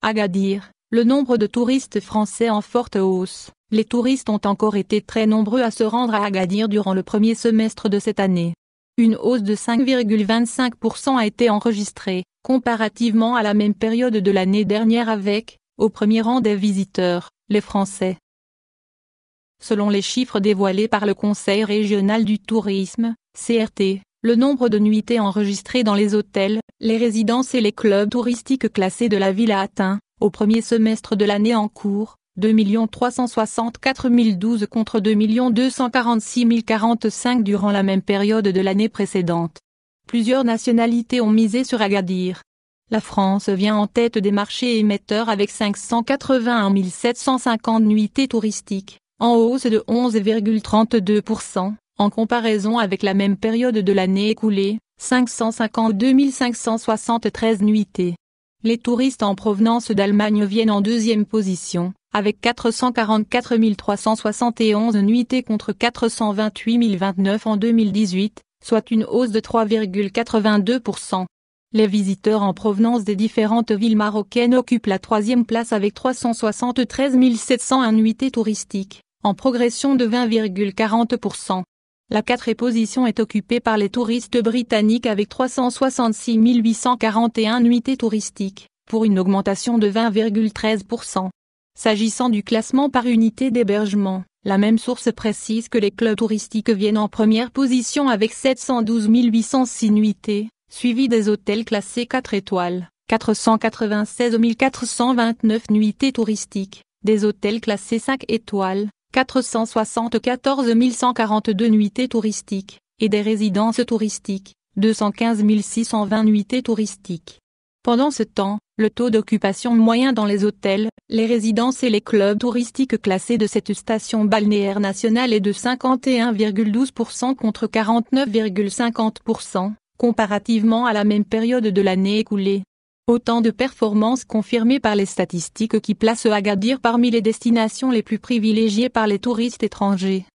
Agadir, le nombre de touristes français en forte hausse. Les touristes ont encore été très nombreux à se rendre à Agadir durant le premier semestre de cette année. Une hausse de 5,25% a été enregistrée, comparativement à la même période de l'année dernière avec, au premier rang des visiteurs, les Français. Selon les chiffres dévoilés par le Conseil régional du tourisme, CRT, le nombre de nuitées enregistrées dans les hôtels, les résidences et les clubs touristiques classés de la ville a atteint, au premier semestre de l'année en cours, 2 364 012 contre 2 246 045 durant la même période de l'année précédente. Plusieurs nationalités ont misé sur Agadir. La France vient en tête des marchés émetteurs avec 581 750 nuitées touristiques, en hausse de 11,32%, en comparaison avec la même période de l'année écoulée, 552 573 nuitées. Les touristes en provenance d'Allemagne viennent en deuxième position, avec 444 371 nuitées contre 428 029 en 2018, soit une hausse de 3,82%. Les visiteurs en provenance des différentes villes marocaines occupent la troisième place avec 373 701 nuitées touristiques, en progression de 20,40%. La quatrième position est occupée par les touristes britanniques avec 366 841 nuitées touristiques, pour une augmentation de 20,13%. S'agissant du classement par unité d'hébergement, la même source précise que les clubs touristiques viennent en première position avec 712 806 nuitées, suivi des hôtels classés 4 étoiles, 496 429 nuitées touristiques, des hôtels classés 5 étoiles, 474 142 nuitées touristiques, et des résidences touristiques, 215 620 nuitées touristiques. Pendant ce temps, le taux d'occupation moyen dans les hôtels, les résidences et les clubs touristiques classés de cette station balnéaire nationale est de 51,12% contre 49,50%, comparativement à la même période de l'année écoulée. Autant de performances confirmées par les statistiques qui placent Agadir parmi les destinations les plus privilégiées par les touristes étrangers.